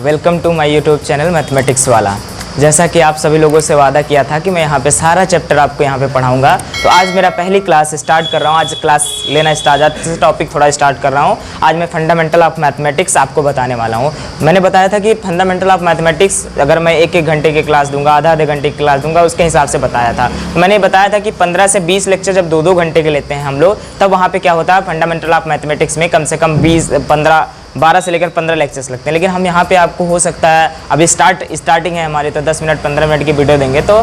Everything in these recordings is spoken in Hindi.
Welcome to my YouTube channel mathematics वाला। जैसा कि आप सभी लोगों से वादा किया था कि मैं यहाँ पे सारा चैप्टर आपको यहाँ पे पढ़ाऊंगा, तो आज मेरा पहली क्लास स्टार्ट कर रहा हूँ। आज क्लास लेना स्टार्ट, आज से टॉपिक थोड़ा स्टार्ट कर रहा हूँ। आज मैं फंडामेंटल ऑफ मैथमेटिक्स आपको बताने वाला हूँ। मैंने बताया था कि फंडामेंटल ऑफ मैथमेटिक्स अगर मैं एक घंटे की क्लास दूंगा, आधे घंटे की क्लास दूंगा, उसके हिसाब से बताया था। तो मैंने बताया था कि 15 से 20 लेक्चर जब 2-2 घंटे के लेते हैं हम लोग, तब वहाँ पर क्या होता है, फंडामेंटल ऑफ मैथमेटिक्स में कम से कम 12 से लेकर 15 लेक्चर्स लगते हैं। लेकिन हम यहाँ पे आपको हो सकता है, अभी स्टार्टिंग है हमारी, तो 10 मिनट 15 मिनट की वीडियो देंगे, तो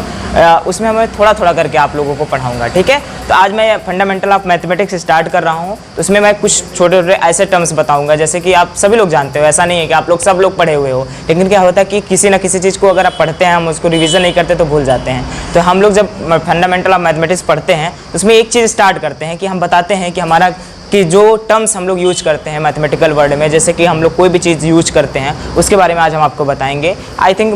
उसमें मैं थोड़ा थोड़ा करके आप लोगों को पढ़ाऊंगा, ठीक है। तो आज मैं फंडामेंटल ऑफ मैथमेटिक्स स्टार्ट कर रहा हूँ। तो उसमें मैं कुछ छोटे छोटे ऐसे टर्म्स बताऊंगा जैसे कि आप सभी लोग जानते हो। ऐसा नहीं है कि आप लोग सब लोग पढ़े हुए हो, लेकिन क्या होता है कि किसी ना किसी चीज़ को अगर आप पढ़ते हैं, हम उसको रिविजन नहीं करते तो भूल जाते हैं। तो हम लोग जब फंडामेंटल ऑफ मैथमेटिक्स पढ़ते हैं, उसमें एक चीज़ स्टार्ट करते हैं कि हम बताते हैं कि हमारा कि जो टर्म्स हम लोग यूज करते हैं मैथमेटिकल वर्ड में, जैसे कि हम लोग कोई भी चीज़ यूज करते हैं, उसके बारे में आज हम आपको बताएंगे। आई थिंक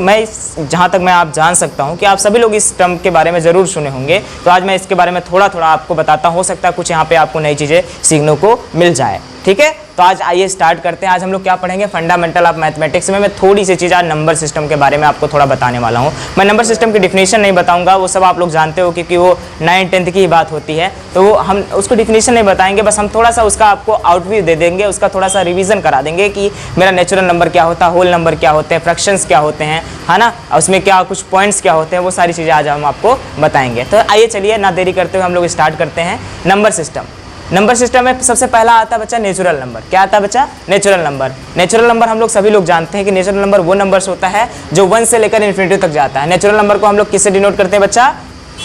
जहाँ तक मैं आप जान सकता हूँ कि आप सभी लोग इस टर्म के बारे में ज़रूर सुने होंगे। तो आज मैं इसके बारे में थोड़ा थोड़ा आपको बताता हूँ। हो सकता है कुछ यहाँ पे आपको नई चीज़ें सीखने को मिल जाए, ठीक है। तो आज आइए स्टार्ट करते हैं। आज हम लोग क्या पढ़ेंगे, फंडामेंटल ऑफ मैथमेटिक्स में मैं थोड़ी सी चीज़ आज नंबर सिस्टम के बारे में आपको थोड़ा बताने वाला हूँ। मैं नंबर सिस्टम की डिफिनेशन नहीं बताऊंगा, वो सब आप लोग जानते हो, क्योंकि वो 9th-10th की ही बात होती है। तो वो हम उसको डिफिनेशन नहीं बताएंगे, बस हम थोड़ा सा उसका आपको आउटव्यू दे देंगे, उसका थोड़ा सा रिविजन करा देंगे कि मेरा नेचुरल नंबर क्या होता है, होल नंबर क्या होते हैं, फ्रैक्शंस क्या होते हैं, है ना, उसमें क्या कुछ पॉइंट्स क्या होते हैं, वो सारी चीज़ें आज हम आपको बताएंगे। तो आइए चलिए ना देरी करते हुए हम लोग स्टार्ट करते हैं। Number system. नंबर सिस्टम में सबसे पहला आता है बच्चा नेचुरल नंबर। क्या आता है बच्चा? Natural number. नेचुरल नंबर हम लोग सभी लोग जानते हैं कि नेचुरल नंबर वो नंबर्स होता है जो 1 से लेकर इन्फिनिटी तक जाता है। नेचुरल नंबर को हम लोग किससे डिनोट करते हैं बच्चा?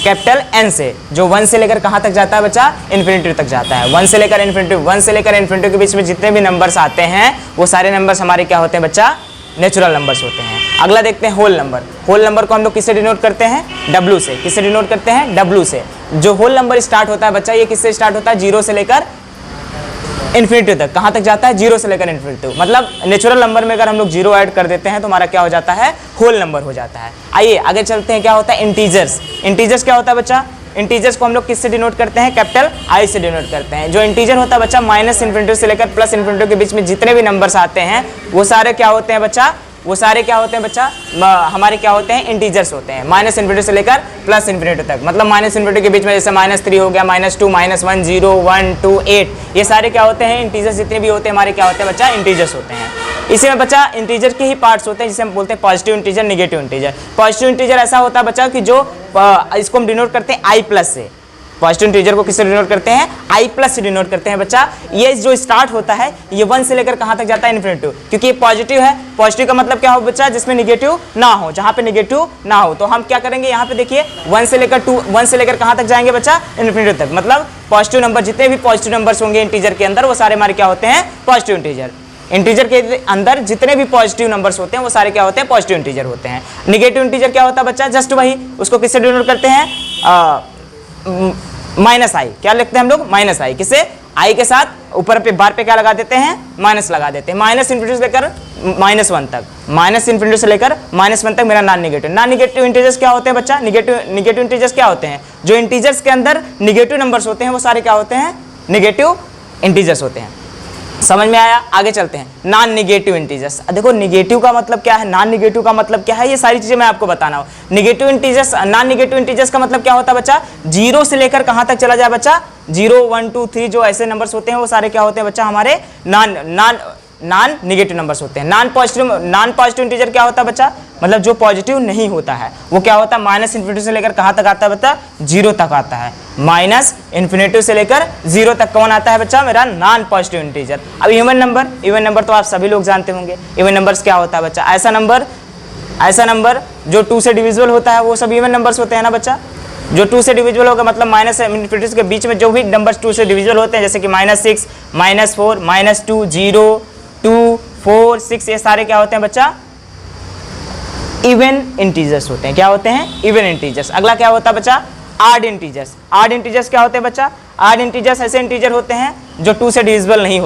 कैपिटल N से, जो 1 से लेकर कहाँ तक जाता है बच्चा? इन्फिनिटी तक जाता है। 1 से लेकर इन्फिनिटी के बीच में जितने भी नंबर्स आते हैं, वो सारे नंबर्स हमारे क्या होते हैं बच्चा? नेचुरल नंबर्स होते हैं। अगला देखते हैं होल नंबर। होल नंबर को हम लोग किससे डिनोट करते हैं? W से। किससे डिनोट करते हैं? W से। जो होल नंबर स्टार्ट होता है बच्चा, ये किससे स्टार्ट होता है? 0 से लेकर इन्फिनिटी तक। कहाँ तक जाता है? 0 से लेकर इन्फिनिटी। मतलब नेचुरल नंबर में अगर हम लोग 0 ऐड कर देते हैं तो हमारा क्या हो जाता है? होल नंबर हो जाता है। आइए आगे चलते हैं। क्या होता है? इंटीजर्स। इंटीजर्स क्या होता है बच्चा? इंटीजर्स को हम लोग किससे डिनोट करते हैं? कैपिटल I से डिनोट करते हैं। जो इंटीजर होता है बच्चा, -इन्फिनिटी से लेकर +इन्फिनिटी के बीच में जितने भी नंबर्स आते हैं, वो सारे क्या होते हैं बच्चा? वो सारे क्या होते हैं बच्चा? हमारे क्या होते हैं? इंटीजर्स होते हैं। -इन्फिनिटी से लेकर +इन्फिनिटी तक। मतलब -इन्फिनिटी के बीच में जैसे -3 हो गया, -2, -1, 0, 1, 2, 8, ये सारे क्या होते हैं? इंटीजर्स जितने भी होते हैं हमारे क्या होते हैं बच्चा? इंटीजर्स होते हैं। इसी में बच्चा इंटीजर के ही पार्ट्स होते हैं, जिसे हम बोलते हैं positive integer, negative integer. Positive integer ऐसा होता है बच्चा कि जो इसको हम डिनोट करते हैं I+ से। पॉजिटिव इंटीजर को किससे डिनोट करते हैं? I+ से डिनोट करते हैं बच्चा। ये जो स्टार्ट होता है, ये 1 से लेकर कहाँ तक जाता है? इन्फिनिटी, क्योंकि ये पॉजिटिव है। पॉजिटिव का मतलब क्या हो बच्चा? जिसमें निगेटिव ना हो, जहाँ पे निगेटिव ना हो। तो हम क्या करेंगे, यहाँ पे देखिए 1 से लेकर कहाँ तक जाएंगे बच्चा? इन्फिनिटी तक। मतलब पॉजिटिव नंबर, जितने भी पॉजिटिव नंबर्स होंगे इंटीजर के अंदर, वो सारे हमारे क्या होते हैं? Positive integer. इंटीजर के अंदर जितने भी पॉजिटिव नंबर्स होते हैं, वो सारे क्या होते हैं? पॉजिटिव इंटीजर होते हैं। निगेटिव इंटीजर क्या होता है बच्चा? जस्ट वही, उसको किससे डिनोट करते हैं? -I। क्या लिखते हैं हम लोग? -I। किसे? I के साथ ऊपर पे बार पे क्या लगा देते हैं? माइनस लगा देते हैं। -इन्फिनिटी से लेकर -1 तक, -इन्फिनिटी से लेकर -1 तक मेरा नॉन निगेटिव इंटीजर्स क्या होते हैं बच्चा? निगेटिव इंटीजर्स क्या होते हैं? जो इंटीजर्स के अंदर निगेटिव नंबर्स होते हैं, वो सारे क्या होते हैं? निगेटिव इंटीजर्स होते हैं। समझ में आया? आगे चलते हैं। Non negative integers. देखो निगेटिव का मतलब क्या है, नॉन निगेटिव का मतलब क्या है, ये सारी चीजें मैं आपको बताना हूँ। Negative integers, non negative integers का मतलब क्या होता है बच्चा? 0 से लेकर कहाँ तक चला जाए बच्चा? 0, 1, 2, 3 जो ऐसे नंबर्स होते हैं, वो सारे क्या होते हैं बच्चा? हमारे नॉन निगेटिव नंबर्स होते हैं। नॉन पॉजिटिव इंटीजर क्या होता है बच्चा? मतलब जो पॉजिटिव नहीं होता है, वो क्या होता है? -इन्फिनिटी से लेकर कहाँ तक आता है बच्चा? 0 तक आता है। -इन्फिनिटी से लेकर 0 तक कौन आता है बच्चा? मेरा नॉन पॉजिटिव इंटीजर। अब इवन नंबर तो आप सभी लोग जानते होंगे। इवन नंबर्स क्या होता है बच्चा? ऐसा नंबर जो 2 से डिविजिबल होता है, वो सब इवन नंबर्स होते हैं ना बच्चा। जो 2 से डिविजिबल होगा, मतलब -इन्फिनिटी के बीच में जो भी नंबर्स 2 से डिविजिबल होते हैं, जैसे कि -6, -4, -2, 0, 2, 4, 6, ये सारे क्या होते हैं बच्चा? इवन इंटीजर्स होते हैं। क्या होते हैं? Even integers. अगला क्या होता है बच्चा? Odd integers. ऑड इंटीजर्स क्या होते हैं बच्चा? ऑड इंटीजर्स ऐसे इंटीजर होते हैं जो 2 से डिविजिबल नहीं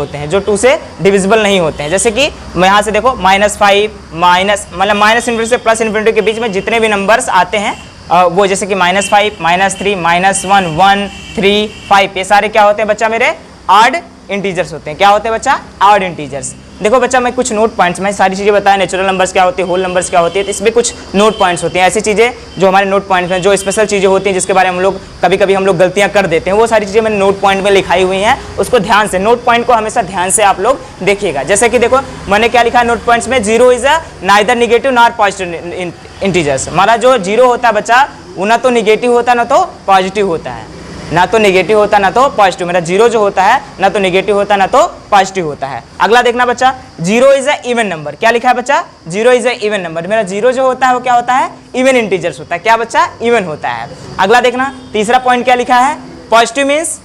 होते हैं, जैसे कि यहाँ से देखो -5, मतलब -इन्फिनिटी से +इन्फिनिटी के बीच में जितने भी नंबर्स आते हैं, वो जैसे कि -5, -3, -1, 1, 3, 5, ये सारे क्या होते हैं बच्चा? मेरे ऑड इंटीजर्स होते हैं। क्या होते हैं बच्चा? Odd integers. देखो बच्चा मैं कुछ नोट पॉइंट्स, मैं सारी चीज़ें बताया, नेचुरल नंबर्स क्या होती है, होल नंबर्स क्या होती है, तो इसमें कुछ नोट पॉइंट्स होती हैं, ऐसी चीज़ें जो हमारे नोट पॉइंट्स में जो स्पेशल चीज़ें होती हैं जिसके बारे में हम लोग कभी कभी हम लोग गलतियाँ कर देते हैं, वो सारी चीज़ें मैंने नोट पॉइंट में लिखाई हुई हैं, उसको ध्यान से, नोट पॉइंट को हमेशा ध्यान से आप लोग देखिएगा। जैसे कि देखो मैंने क्या लिखा है नोट पॉइंट्स में, zero is a neither negative nor positive integers. हमारा जो जीरो होता है बच्चा वो ना तो निगेटिव होता है ना तो पॉजिटिव होता है, ना तो नेगेटिव होता ना तो पॉजिटिव। मेरा जीरो जो होता है ना तो नेगेटिव होता ना तो पॉजिटिव होता है। अगला देखना बच्चा, zero is a even number. क्या लिखा है बच्चा? Zero is a even number. मेरा जीरो जो होता है वो क्या होता है? इवन इंटीजर्स होता है। क्या बच्चा? इवन होता है। अगला देखना, तीसरा पॉइंट क्या लिखा है? Positive means,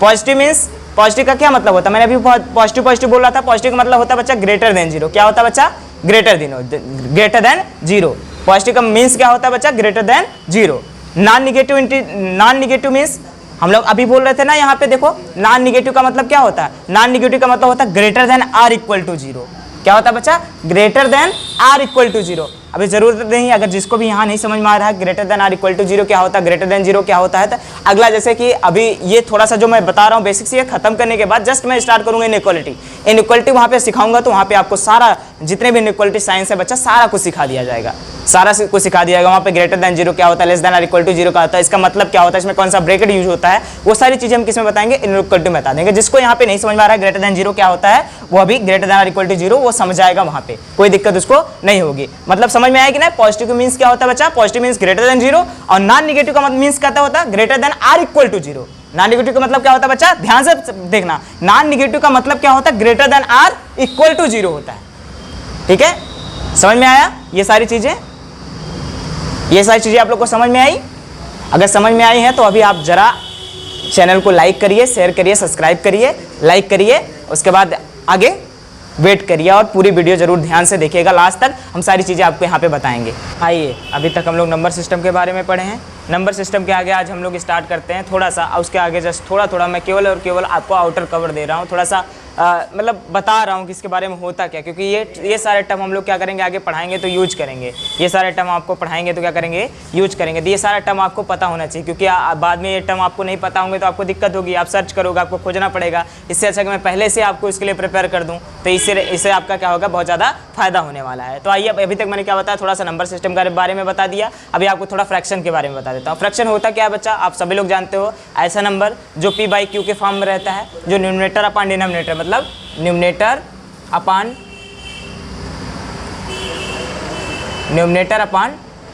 positive means, positive का क्या मतलब होता है? मैंने अभी पॉजिटिव पॉजिटिव बोल रहा था। पॉजिटिव का मतलब होता है बच्चा ग्रेटर देन जीरो। क्या होता है बच्चा? Greater than zero. पॉजिटिव का मीन्स क्या होता है बच्चा? Greater than zero. Non negative means हम लोग अभी बोल रहे थे ना, यहाँ पे देखो नॉन निगेटिव का मतलब क्या होता है? नॉन निगेटिव का मतलब होता है greater than or equal to zero. क्या होता है बच्चा? Greater than or equal to zero. अभी जरूरत नहीं, अगर जिसको भी यहाँ नहीं समझ में आ रहा है greater than or equal to zero क्या होता है, ग्रेटर देन जीरो क्या होता है, तो अगला जैसे कि अभी ये थोड़ा सा जो मैं बता रहा हूँ बेसिक्स, ये खत्म करने के बाद जस्ट मैं स्टार्ट करूँगा इनइक्वालिटी। इनइक्वालिटी वहाँ पे सिखाऊंगा, तो वहाँ पे आपको सारा जितने भी इनइक्वालिटी साइंस है बच्चा सारा कुछ सिखा दिया जाएगा, सारा कुछ सिखा दिया जाएगा। वहाँ पे ग्रेटर देन जीरो क्या होता है, less than or equal to zero क्या होता है, इसका मतलब क्या होता है, इसमें कौन सा ब्रैकेट यूज होता है, वो सारी चीजें हम किसमें बताएंगे? इनइक्वालिटी में बता देंगे। जिसको यहाँ पे नहीं समझ में आ रहा है ग्रेटर देन जीरो क्या होता है, वो अभी greater than or equal to zero वो समझ जाएगा, वहाँ पे कोई दिक्कत उसको नहीं होगी। मतलब समझ में आएगी ना? पॉजिटिव का मीन्स क्या होता है बच्चा? Positive means greater than zero, और नॉन निगेटिव का मतलब मीन्स क्या होता है? Greater than or equal to zero. Non negative का मतलब क्या होता है बच्चा? ध्यान से देखना, नॉन निगेटिव का मतलब क्या होता है? Greater than or equal to zero होता है। ठीक है, समझ में आया? ये सारी चीजें आप लोग को समझ में आई? अगर समझ में आई है तो अभी आप जरा चैनल को लाइक करिए, शेयर करिए, सब्सक्राइब करिए, लाइक करिए, उसके बाद आगे वेट करिए और पूरी वीडियो जरूर ध्यान से देखिएगा लास्ट तक, हम सारी चीज़ें आपको यहाँ पे बताएंगे। आइए, अभी तक हम लोग नंबर सिस्टम के बारे में पढ़े हैं। नंबर सिस्टम के आगे आज हम लोग स्टार्ट करते हैं थोड़ा सा, उसके आगे जस्ट थोड़ा मैं केवल और केवल आपको आउटर कवर दे रहा हूँ, थोड़ा सा मतलब बता रहा हूँ कि इसके बारे में होता क्या, क्योंकि ये सारे टर्म हम लोग क्या करेंगे आगे पढ़ाएंगे तो यूज करेंगे। ये सारे टर्म आपको पढ़ाएंगे तो क्या करेंगे? यूज करेंगे। तो ये सारा टर्म आपको पता होना चाहिए, क्योंकि बाद में ये टर्म आपको नहीं पता होंगे तो आपको दिक्कत होगी, आप सर्च करोगे, आपको खोजना पड़ेगा। इससे अच्छा कि मैं पहले से आपको इसके लिए प्रिपेयर कर दूँ, तो इससे आपका क्या होगा? बहुत ज़्यादा फायदा होने वाला है। तो आइए, अभी तक मैंने क्या बताया? थोड़ा सा नंबर सिस्टम के बारे में बता दिया, अभी आपको थोड़ा फ्रैक्शन के बारे में बता देता हूँ। फ्रैक्शन होता क्या है बच्चा? आप सभी लोग जानते हो, ऐसा नंबर जो पी बाई क्यू के फॉर्म में रहता है, जो न्यूमरेटर अपॉन डिनोमिनेटर, मतलब न्यूमरेटर अपॉन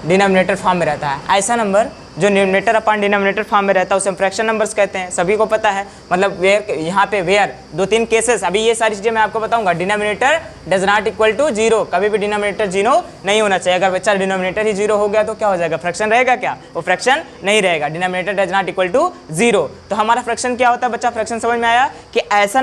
डिनोमिनेटर फॉर्म में रहता है। ऐसा नंबर जो न्यूमरेटर अपॉन डिनोमिनेटर फॉर्म में रहता है उसे हम फ्रैक्शन नंबर्स कहते हैं, सभी को पता है। मतलब वेयर, यहाँ पे वेयर दो तीन केसेस, अभी ये सारी चीज़ें मैं आपको बताऊंगा। Denominator does not equal to zero, कभी भी डिनोमिनेटर जीरो नहीं होना चाहिए। अगर बच्चा डिनोमिनेटर ही जीरो हो गया तो क्या हो जाएगा? फ्रैक्शन रहेगा क्या? वो फ्रैक्शन नहीं रहेगा। Denominator does not equal to zero. तो हमारा फ्रैक्शन क्या होता है बच्चा? फ्रैक्शन समझ में आया कि ऐसे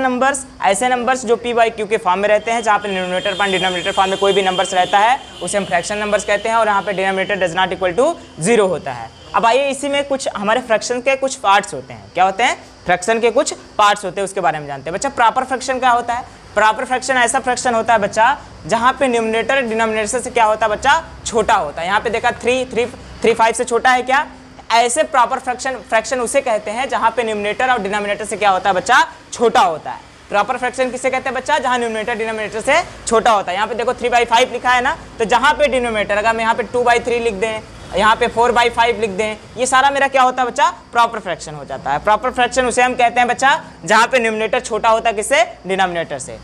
नंबर्स जो पी बाई क्यू के फॉर्म में रहते हैं, जहाँ पे न्यूमरेटर अपॉन डिनोमिनेटर फॉर्म में कोई भी नंबर्स रहता है उसे हम फ्रैक्शन नंबर्स कहते हैं, और यहाँ पे denominator does not equal to zero होता है। अब आइए, इसी में कुछ हमारे फ्रैक्शन के कुछ पार्ट्स होते हैं। क्या होते हैं? फ्रैक्शन के कुछ पार्ट्स होते हैं, उसके बारे में जानते हैं। बच्चा, प्रॉपर फ्रैक्शन क्या होता है? प्रॉपर फ्रैक्शन ऐसा फ्रैक्शन होता है बच्चा जहाँ पे न्यूमरेटर डिनोमिनेटर से क्या होता है बच्चा? छोटा होता है। यहाँ पे देखा 3 5 से छोटा है क्या? ऐसे प्रॉपर फ्रैक्शन उसे कहते हैं जहाँ पे न्यूमरेटर और डिनोमिनेटर से क्या होता है बच्चा? छोटा होता है। प्रॉपर फ्रैक्शन किसे कहते हैं बच्चा? जहाँ न्यूमरेटर डिनोमिनेटर से छोटा होता है। यहाँ पे देखो 3/5 लिखा है ना, तो जहाँ पे डिनोमिनेटर, अगर मैं यहाँ पे 2/3 लिख दें, यहाँ पे 4/5 लिख दें, ये सारा मेरा क्या होता है बच्चा? प्रॉपर फ्रैक्शन हो जाता है। प्रॉपर फ्रैक्शन उसे हम कहते हैं बच्चा जहाँ पे न्यूमरेटर छोटा होता है किससे? डिनोमिनेटर से।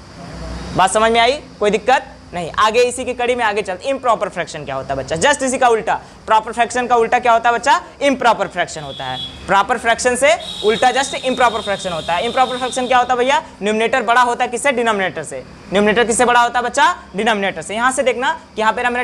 बात समझ में आई? कोई दिक्कत नहीं। आगे इसी की कड़ी में आगे चलते। इम्प्रॉपर फ्रैक्शन क्या होता है बच्चा? जस्ट इसी का उल्टा। प्रॉपर फ्रैक्शन का उल्टा क्या होता है बच्चा? इम्प्रॉपर फ्रैक्शन होता है। प्रॉपर फ्रैक्शन से उल्टा जस्ट इम्प्रॉपर फ्रैक्शन होता है। इम्प्रॉपर फ्रैक्शन क्या होता है भैया? न्यूमरेटर बड़ा होता है किससे? डिनोमिनेटर से। न्यूमरेटर किससे बड़ा होता है बच्चा? डिनोमिनेटर से। यहाँ से देखना कि यहाँ पे मेरा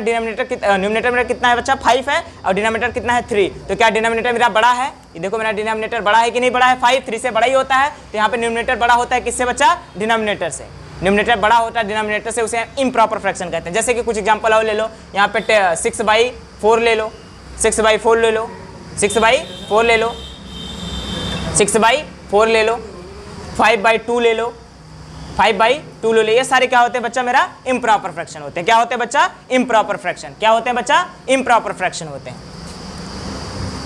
न्यूमरेटर मेरा कितना है बच्चा? 5 है, और डिनोमिनेटर कितना है? 3। तो क्या डिनोमिनेटर मेरा बड़ा है? ये देखो मेरा डिनोमिनेटर बड़ा है कि नहीं बड़ा है? 5 3 से बड़ा ही होता है। तो यहाँ पे न्यूमरेटर बड़ा होता है किससे बच्चा? डिनोमिनेटर से। न्यूमरेटर बड़ा होता है डिनोमिनेटर से, उसे इम्प्रॉपर फ्रैक्शन कहते हैं। जैसे कि कुछ एग्जांपल और ले लो, यहाँ पे 6/4 ले लो, 6/4 ले लो, 6/4 ले लो, 6/4 ले लो, 5/2 ले लो, 5/2 ले लो। ये सारे क्या होते हैं बच्चा? मेरा इम्प्रॉपर फ्रैक्शन होते हैं। क्या होते हैं बच्चा? Improper fraction. क्या होते हैं बच्चा? इम्प्रॉपर फ्रैक्शन होते हैं।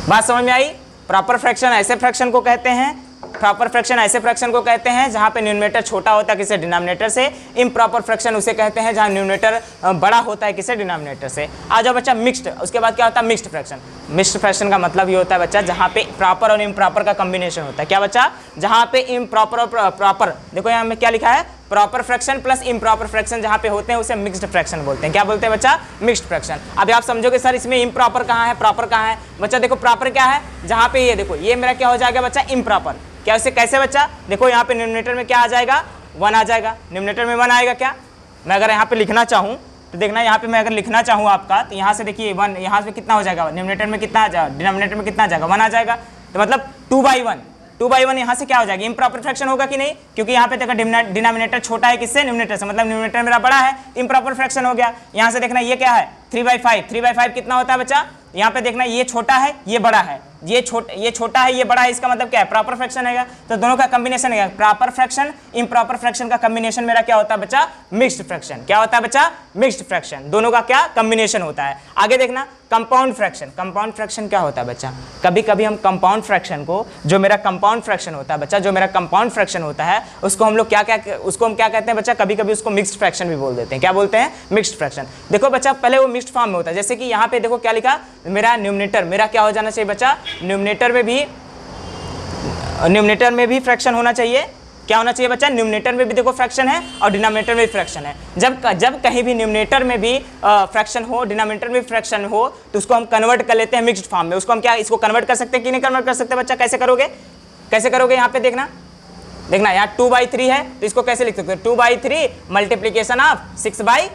बात समझ में आई? प्रॉपर फ्रैक्शन ऐसे फ्रैक्शन को कहते हैं, प्रॉपर फ्रैक्शन ऐसे फ्रैक्शन को कहते हैं जहाँ पे न्यूमरेटर छोटा होता है किसी डिनोमिनेटर से। इम्प्रॉपर फ्रैक्शन उसे कहते हैं जहाँ न्यूमरेटर बड़ा होता है किसी डिनोमिनेटर से। आ जाओ बच्चा मिक्स्ड, उसके बाद क्या होता है मिक्स्ड फ्रैक्शन। मिक्स्ड फ्रैक्शन का मतलब ये होता है बच्चा जहाँ पे प्रॉपर और इम्प्रॉपर का कॉम्बिनेशन होता है। क्या बच्चा? जहाँ पे इम्प्रॉपर और प्रॉपर, देखो यहाँ में क्या लिखा है, proper fraction plus improper fraction जहाँ पे होते हैं उसे मिक्स्ड फ्रैक्शन बोलते हैं। क्या बोलते हैं बच्चा? Mixed fraction. अब आप समझोगे सर इसमें इम्प्रॉपर कहाँ है, प्रॉपर कहाँ है? बच्चा देखो प्रॉपर क्या है, जहाँ पे ये देखो ये मेरा क्या हो जाएगा बच्चा, इम्प्रॉपर। क्या उसे कैसे बच्चा? देखो यहाँ पे न्यूमरेटर में क्या आ जाएगा, 1 आ जाएगा। न्यूमरेटर में 1 आएगा। क्या मैं अगर यहाँ पे लिखना चाहूँ तो देखना, यहाँ पे मैं अगर लिखना चाहूँ आपका, तो यहाँ से देखिए 1, यहाँ पे कितना हो जाएगा, न्यूमरेटर में कितना आ जाएगा, डिनोमिनेटर में कितना आ जाएगा, 1 आ जाएगा। तो मतलब 2/1 यहाँ से क्या हो जाएगा, इम्प्रॉपर फ्रैक्शन होगा कि नहीं, क्योंकि यहाँ पे देखो डिनोमिनेटर छोटा है किससे, न्यूमरेटर से, मतलब न्यूमरेटर मेरा बड़ा है, इम्प्रॉपर फ्रैक्शन हो गया। यहाँ से देखना ये क्या है, 3/5 कितना होता है बच्चा, यहाँ पे देखना ये छोटा है ये बड़ा है, ये छोटा है ये बड़ा है, इसका मतलब क्या है, प्रॉपर फ्रैक्शन है। तो दोनों का कॉम्बिनेशन है, प्रॉपर फ्रैक्शन इम्प्रॉपर फ्रैक्शन का कॉम्बिनेशन मेरा क्या होता है बच्चा, मिक्स्ड फ्रैक्शन। क्या होता है बच्चा? Mixed fraction. दोनों का क्या कॉम्बिनेशन होता है। आगे देखना कंपाउंड फ्रैक्शन। कंपाउंड फ्रैक्शन क्या होता है बच्चा? कभी कभी हम कंपाउंड फ्रैक्शन को, जो मेरा कंपाउंड फ्रैक्शन होता है बच्चा, जो मेरा कंपाउंड फ्रैक्शन होता है उसको हम लोग उसको हम क्या कहते हैं बच्चा, कभी कभी उसको मिक्स्ड फ्रैक्शन भी बोल देते हैं। क्या बोलते हैं? Mixed fraction. देखो बच्चा पहले वो मिक्स्ड फॉर्म में होता है, जैसे कि यहाँ पे देखो क्या लिखा, मेरा न्यूमरेटर मेरा क्या हो जाना चाहिए बच्चा, न्यूमरेटर में भी फ्रैक्शन होना चाहिए। क्या होना चाहिए बच्चा? न्यूमरेटर में भी देखो फ्रैक्शन है और डिनोमिनेटर में भी फ्रैक्शन है। जब कहीं भी न्यूमरेटर में भी फ्रैक्शन हो, डिनोमिनेटर में भी फ्रैक्शन हो, तो उसको हम कन्वर्ट कर लेते हैं मिक्स्ड फॉर्म में। उसको हम क्या इसको कन्वर्ट कर सकते हैं कि नहीं कन्वर्ट कर सकते बच्चा? कैसे करोगे, कैसे करोगे? यहाँ पे देखना यहाँ 2/3 है, तो इसको कैसे लिख सकते हो, 2/3 मल्टीप्लीकेशन ऑफ 6/5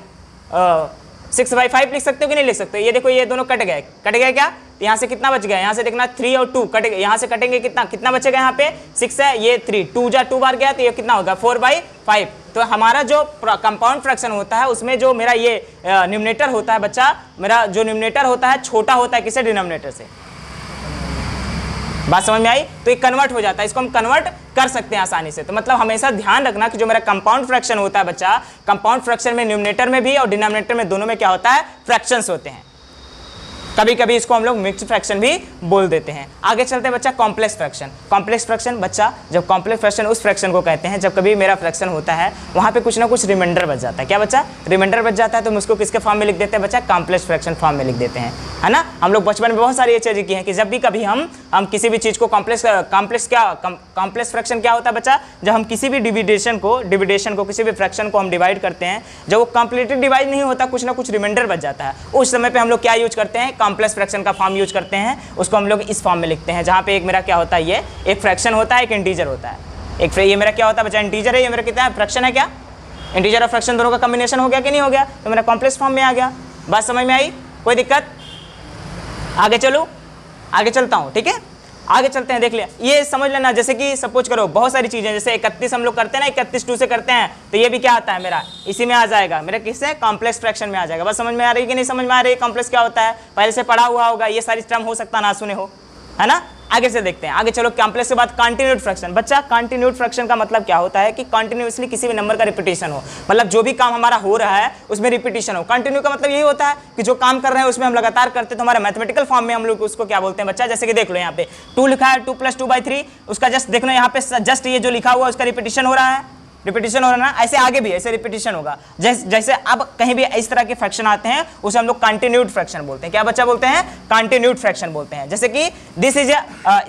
लिख सकते हो कि नहीं लिख सकते हो? ये देखो ये दोनों कट गए क्या, यहाँ से कितना बच गया, यहाँ से देखना 3 और 2 कट गए, यहाँ से कटेंगे कितना बचेगा, यहाँ पे 6 है, ये 3, 2 बार गया तो ये कितना होगा 4/5। तो हमारा जो कंपाउंड फ्रैक्शन होता है उसमें जो मेरा ये न्यूमरेटर होता है बच्चा, मेरा जो न्यूमरेटर होता है छोटा होता है किससे, डिनोमिनेटर से। बात समझ में आई? तो ये कन्वर्ट हो जाता है, इसको हम कन्वर्ट कर सकते हैं आसानी से। तो मतलब हमेशा ध्यान रखना कि जो मेरा कंपाउंड फ्रैक्शन होता है बच्चा, कंपाउंड फ्रैक्शन में न्यूमरेटर में भी और डिनोमिनेटर में दोनों में क्या होता है, फ्रैक्शंस होते हैं। कभी कभी इसको हम लोग मिक्स्ड फ्रैक्शन भी बोल देते हैं। आगे चलते हैं बच्चा कॉम्प्लेक्स फ्रैक्शन। कॉम्प्लेक्स फ्रैक्शन बच्चा, जब कॉम्प्लेक्स फ्रैक्शन उस फ्रैक्शन को कहते हैं जब कभी मेरा फ्रैक्शन होता है वहाँ पे कुछ ना कुछ रिमाइंडर बच जाता है। क्या बच्चा? रिमाइंडर बच जाता है, तो हम उसको किसके फॉर्म में लिख देते हैं बच्चा, कॉम्प्लेक्स फ्रैक्शन फॉर्म में लिख देते हैं, है ना। हम लोग बचपन में बहुत सारी ये चीज़ें की हैं कि जब भी कभी हम किसी भी चीज़ को कॉम्प्लेक्स फ्रैक्शन क्या होता है बच्चा, जब हम किसी भी डिविडेशन को किसी भी फ्रैक्शन को हम डिवाइड करते हैं, जब वो कंप्लीटली डिवाइड नहीं होता, कुछ ना कुछ रिमाइंडर बच जाता है, उस समय पे हम लोग क्या यूज करते हैं, कॉम्प्लेक्स फ्रैक्शन का फॉर्म यूज करते हैं। उसको हम लोग इस फॉर्म में लिखते हैं, जहाँ पे एक मेरा क्या होता है, ये एक फ्रैक्शन होता है, एक इंटीजर होता है। ये मेरा क्या होता है बच्चा, इंटीजर है, ये मेरा कितना है, फ्रैक्शन है। क्या इंटीजर और फ्रैक्शन दोनों का कॉम्बिनेशन हो गया कि नहीं हो गया, तो मेरा कॉम्प्लेक्स फॉर्म में आ गया। बात समझ में आई? कोई दिक्कत? आगे चलो, आगे चलता हूँ, ठीक है। आगे चलते हैं, देख लिया, ये समझ लेना। जैसे कि सपोज करो बहुत सारी चीजें, जैसे 31 हम लोग करते हैं ना, 31 2 से करते हैं, तो ये भी क्या आता है मेरा, इसी में आ जाएगा, मेरा किससे, कॉम्प्लेक्स फ्रैक्शन में आ जाएगा। बस समझ में आ रही है कि नहीं समझ में आ रही है? कॉम्प्लेक्स क्या होता है, पहले से पढ़ा हुआ होगा, ये सारी टर्म हो सकता ना सुने हो, है ना। आगे से देखते हैं, आगे चलो। कॉम्प्लेक्स के बाद कॉन्टिन्यूड फ्रैक्शन। बच्चा कॉन्टिन्यूड फ्रैक्शन का मतलब क्या होता है कि कंटिन्यूअसली किसी भी नंबर का रिपीटेशन हो, मतलब जो भी काम हमारा हो रहा है उसमें रिपीटेशन हो। कंटिन्यू का मतलब यही होता है कि जो काम कर रहे हैं उसमें हम लगातार करते, तो हमारा मैथमेटिकल फॉर्म में हम लोग उसको क्या बोलते हैं बच्चा, जैसे कि देख लो यहाँ पे 2 लिखा है, 2 + 2/3, उसका जस्ट देखना यहाँ पे जस्ट ये जो लिखा हुआ है उसका रिपीटेशन हो रहा है, रिपीटेशन हो रहा है ना। ऐसे आगे भी ऐसे रिपीटेशन होगा। जैसे अब कहीं भी इस तरह के फ्रैक्शन आते हैं उसे हम लोग कंटिन्यूड फ्रैक्शन बोलते हैं। क्या बच्चा बोलते हैं? कंटिन्यूड फ्रैक्शन बोलते हैं। जैसे कि दिस इज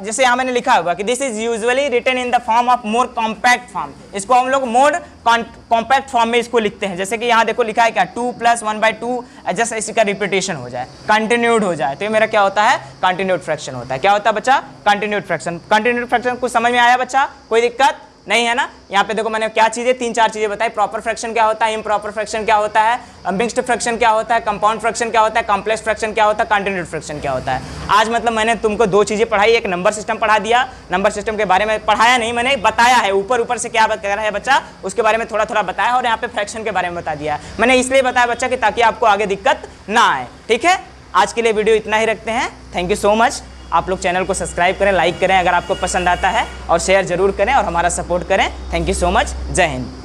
जैसे यहाँ मैंने लिखा होगा कि this is usually written in the form of more compact form. इसको हम लोग मोर कॉम्पैक्ट फॉर्म में इसको लिखते हैं। जैसे कि यहाँ देखो लिखा है क्या, 2 + 1/2, जैसे इसका रिपीटेशन हो जाए, कंटिन्यूड हो जाए, तो ये मेरा क्या होता है, कंटिन्यूड फ्रैक्शन होता है। क्या होता है बच्चा? Continued fraction. कंटिन्यूड फ्रैक्शन कुछ समझ में आया बच्चा? कोई दिक्कत नहीं है ना। यहाँ पे देखो मैंने क्या चीजें 3-4 चीजें बताई। प्रॉपर फ्रैक्शन क्या होता है, इम्प्रॉपर फ्रैक्शन क्या होता है, मिक्स्ड फ्रैक्शन क्या होता है, कंपाउंड फ्रैक्शन क्या होता है, कॉम्प्लेक्स फ्रैक्शन क्या होता है, कंटिन्यूड फ्रैक्शन क्या होता है। आज मतलब मैंने तुमको 2 चीजें पढ़ाई, एक नंबर सिस्टम पढ़ा दिया, नंबर सिस्टम के बारे में पढ़ाया नहीं, मैंने बताया है ऊपर से क्या कह रहा है बच्चा, उसके बारे में थोड़ा थोड़ा बताया, और यहाँ पे फ्रैक्शन के बारे में बता दिया। मैंने इसलिए बताया बच्चा कि ताकि आपको आगे दिक्कत ना आए, ठीक है। आज के लिए वीडियो इतना ही रखते हैं। Thank you so much. आप लोग चैनल को सब्सक्राइब करें, लाइक करें अगर आपको पसंद आता है, और शेयर जरूर करें और हमारा सपोर्ट करें। Thank you so much. जय हिंद।